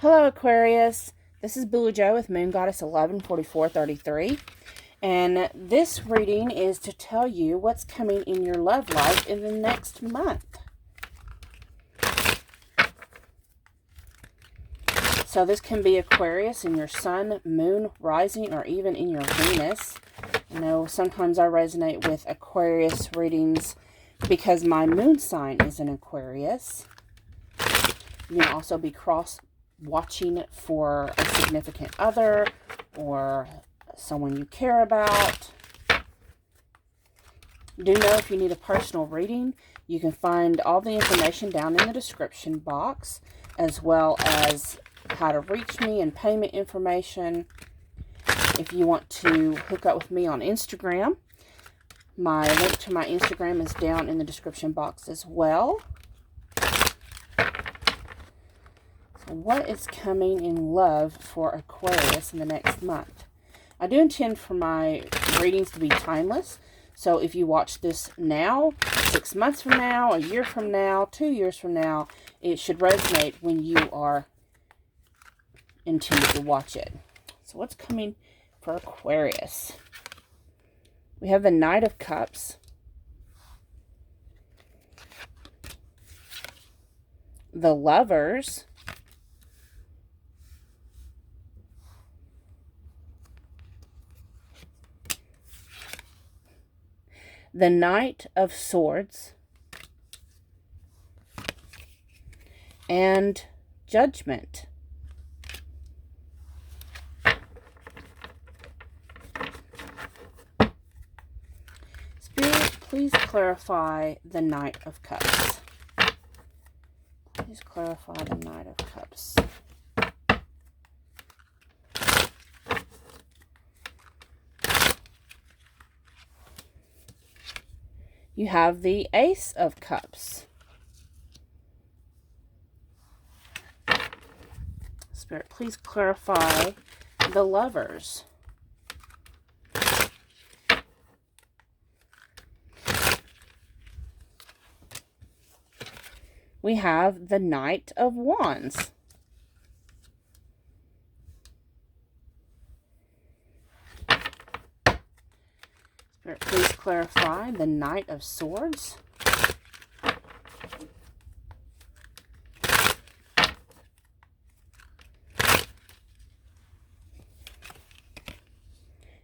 Hello Aquarius, this is Billy Joe with Moon Goddess 114433, and this reading is to tell you what's coming in your love life in the next month. So this can be Aquarius in your sun, moon, rising, or even in your Venus. I know sometimes I resonate with Aquarius readings because my moon sign is an Aquarius. You can also be watching for a significant other or someone you care about. Do know if you need a personal reading, you can find all the information down in the description box, as well as how to reach me and payment information. If you want to hook up with me on Instagram, my link to my Instagram is down in the description box as well. What is coming in love for Aquarius in the next month? I do intend for my readings to be timeless. So if you watch this now, 6 months from now, a year from now, 2 years from now, it should resonate when you are intended to watch it. So what's coming for Aquarius? We have the Knight of Cups, the Lovers, the Knight of Swords, and Judgment. Spirit, please clarify the Knight of Cups. Please clarify the Knight of Cups. You have the Ace of Cups. Spirit, please clarify the Lovers. We have the Knight of Wands. Spirit, please clarify the Knight of Swords.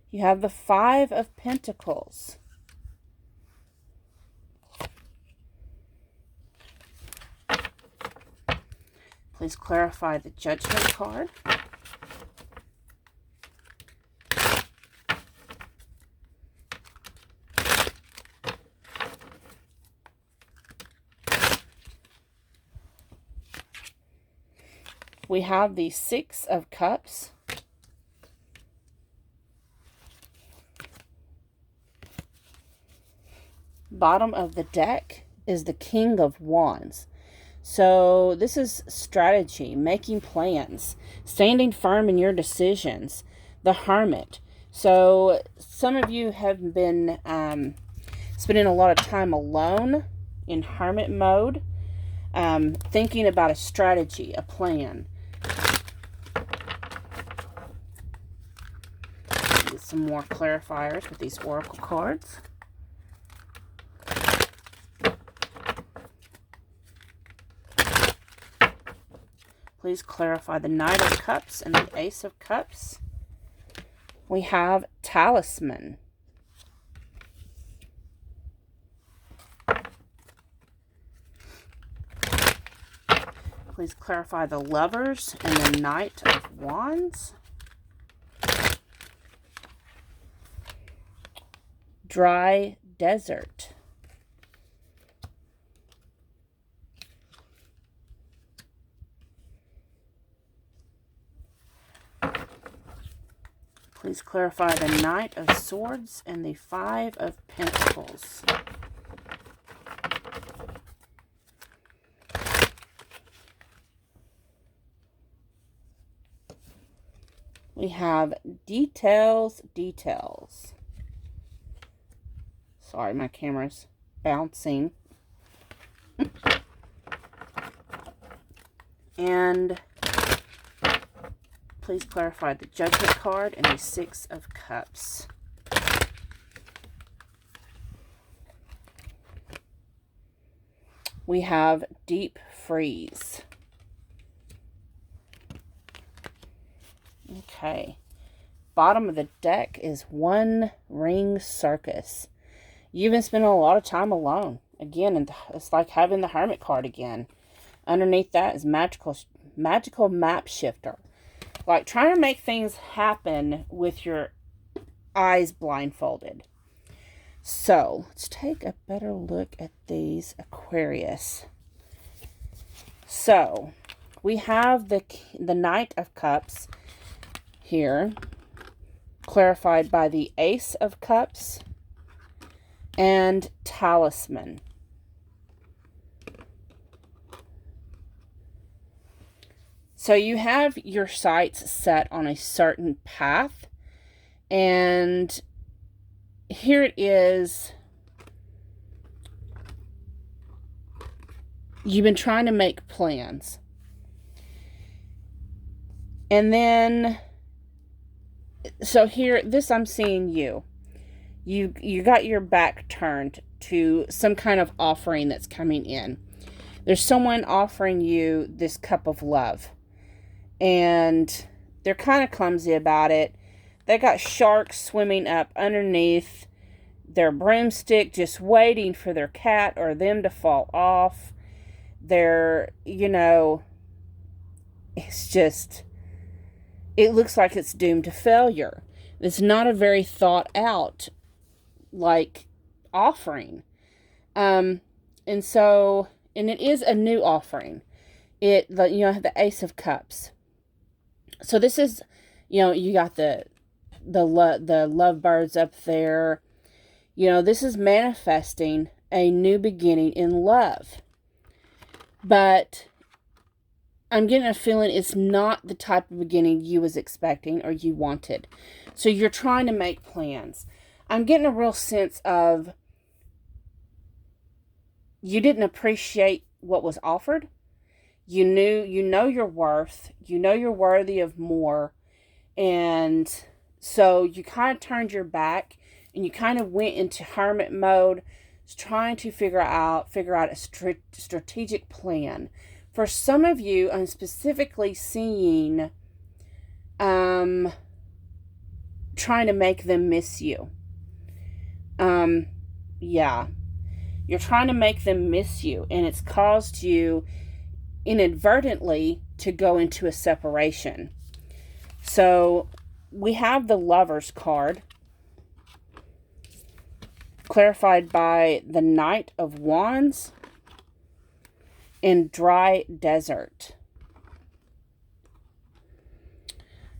You have the Five of Pentacles. Please clarify the Judgment card. We have the Six of Cups. Bottom of the deck is the King of Wands. So this is strategy, making plans, standing firm in your decisions. The Hermit. So some of you have been spending a lot of time alone in hermit mode, thinking about a strategy, a plan. Get some more clarifiers with these oracle cards. Please clarify the Knight of Cups and the Ace of Cups. We have Talisman. Please clarify the Lovers and the Knight of Wands. Dry Desert. Please clarify the Knight of Swords and the Five of Pentacles. We have Details. Sorry, my camera's bouncing. And please clarify the Judgment card and the Six of Cups. We have Deep Freeze. Okay. Bottom of the deck is One Ring Circus. You've been spending a lot of time alone. Again, it's like having the Hermit card again. Underneath that is Magical Map Shifter. Like trying to make things happen with your eyes blindfolded. So, let's take a better look at these, Aquarius. So, we have the Knight of Cups here, clarified by the Ace of Cups and Talisman. So, you have your sights set on a certain path, and here it is. You've been trying to make plans. And then, so here, this I'm seeing you. You got your back turned to some kind of offering that's coming in. There's someone offering you this cup of love. And they're kind of clumsy about it. They got sharks swimming up underneath their broomstick, just waiting for their cat or them to fall off. They're, it's just, it looks like it's doomed to failure. It's not a very thought out, offering. And it is a new offering. The Ace of Cups. So this is, you got the lovebirds up there. This is manifesting a new beginning in love. But I'm getting a feeling it's not the type of beginning you was expecting or you wanted. So you're trying to make plans. I'm getting a real sense of you didn't appreciate what was offered. You know your worth. You know you're worthy of more. And so you kind of turned your back and you kind of went into hermit mode, trying to figure out a strategic plan. For some of you, I'm specifically seeing trying to make them miss you. Yeah. You're trying to make them miss you, and it's caused you inadvertently to go into a separation. So we have the Lovers card, clarified by the Knight of Wands and Dry Desert.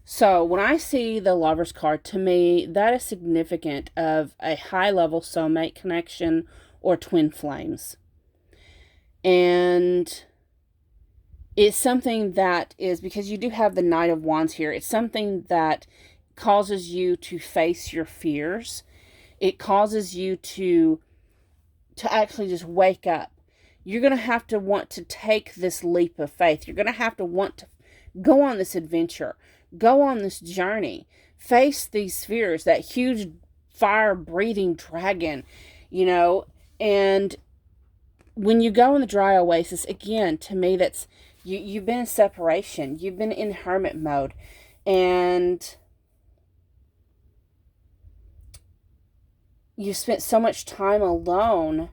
So when I see the Lovers card, to me, that is significant of a high-level soulmate connection or twin flames. And it's something that is, because you do have the Knight of Wands here, it's something that causes you to face your fears. It causes you to actually just wake up. You're going to have to want to take this leap of faith. You're going to have to want to go on this adventure. Go on this journey. Face these fears, that huge fire-breathing dragon, And when you go in the dry oasis, again, to me, that's you've been in separation. You've been in hermit mode. And you spent so much time alone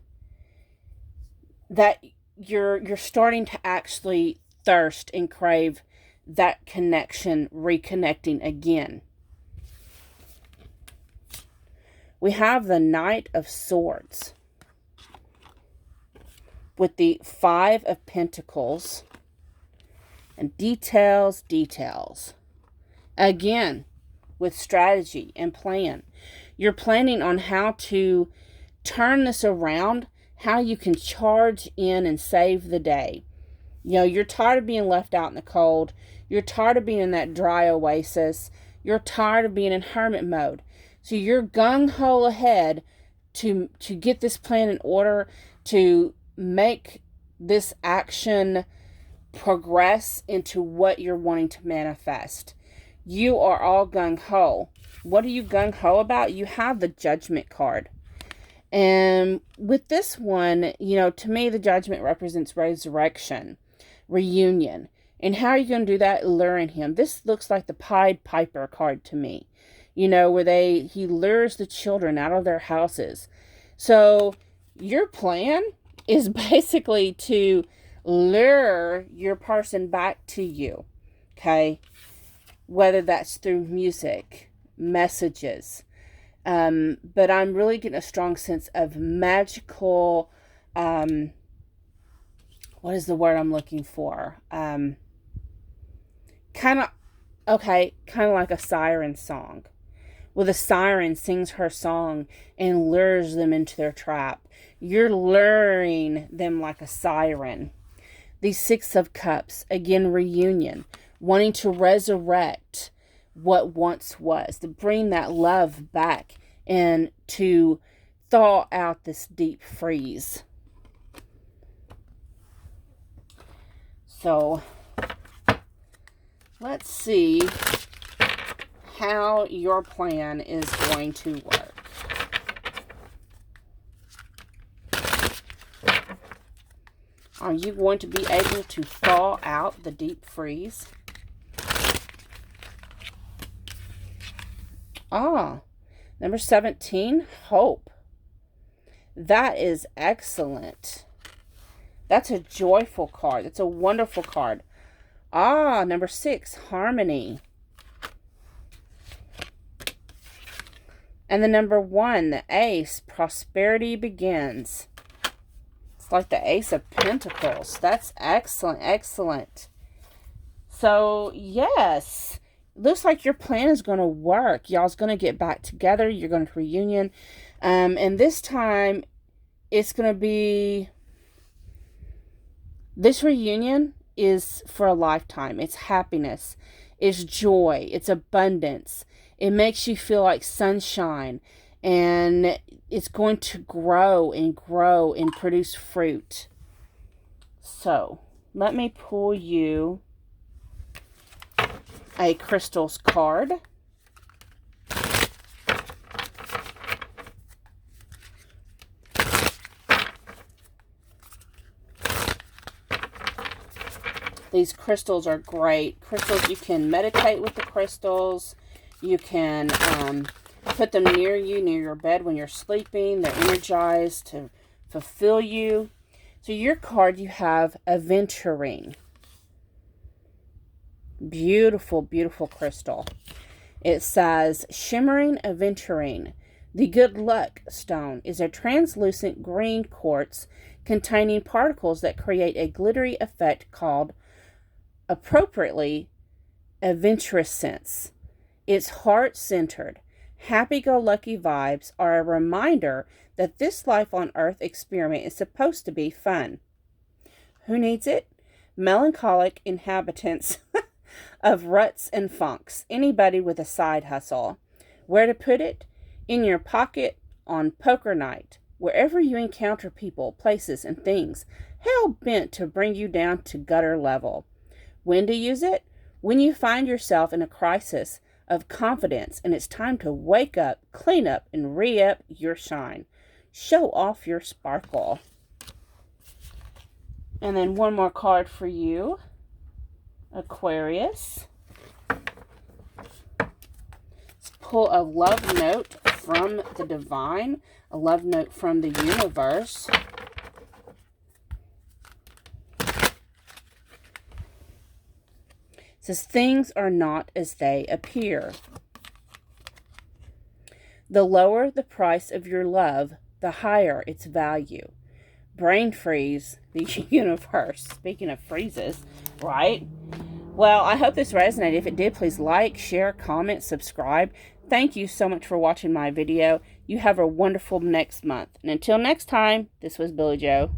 that you're starting to actually thirst and crave that connection, reconnecting again. We have the Knight of Swords with the Five of Pentacles and details. Again, with strategy and plan. You're planning on how to turn this around, how you can charge in and save the day. You're tired of being left out in the cold. You're tired of being in that dry oasis. You're tired of being in hermit mode. So you're gung-ho ahead to get this plan in order, to make this action progress into what you're wanting to manifest. You are all gung-ho. What are you gung-ho about? You have the Judgment card. And with this one, you know, to me, the Judgment represents resurrection, reunion. And how are you going to do that? Luring him. This looks like the Pied Piper card to me. You know, where he lures the children out of their houses. So your plan is basically to lure your person back to you. Okay? Whether that's through music, messages. But I'm really getting a strong sense of magical, what is the word I'm looking for? Kind of like a siren song. Well, the siren sings her song and lures them into their trap. You're luring them like a siren. The Six of Cups, again, reunion. Wanting to resurrect what once was. To bring that love back and to thaw out this deep freeze. So, let's see how your plan is going to work. Are you going to be able to thaw out the deep freeze? Number 17, hope. That is excellent. That's a joyful card. That's a wonderful card. Number 6, harmony. And the number 1, the ace, prosperity begins. It's like the Ace of Pentacles. That's excellent, excellent. So, yes, looks like your plan is going to work. Y'all's going to get back together. You're going to reunion. And this time, it's going to be... This reunion is for a lifetime. It's happiness. It's joy. It's abundance. It makes you feel like sunshine. And it's going to grow and grow and produce fruit. So, let me pull you a crystals card. These crystals are great. Crystals, you can meditate with the crystals. You can put them near you, near your bed when you're sleeping. They're energized to fulfill you. So your card, you have Aventuring. Beautiful, beautiful crystal. It says, Shimmering Aventuring. The good luck stone is a translucent green quartz containing particles that create a glittery effect called, appropriately, adventurescence. Its heart-centered, happy-go-lucky vibes are a reminder that this life on Earth experiment is supposed to be fun. Who needs it? Melancholic inhabitants of ruts and funks. Anybody with a side hustle. Where to put it? In your pocket on poker night. Wherever you encounter people, places, and things hell-bent to bring you down to gutter level. When to use it? When you find yourself in a crisis of confidence and it's time to wake up, clean up, and re-up your shine. Show off your sparkle. And then one more card for you, Aquarius. Let's pull a love note from the divine, a love note from the universe. It says, things are not as they appear. The lower the price of your love, the higher its value. Brain freeze, the universe. Speaking of freezes, right? Well, I hope this resonated. If it did, please like, share, comment, subscribe. Thank you so much for watching my video. You have a wonderful next month. And until next time, this was Billy Joe.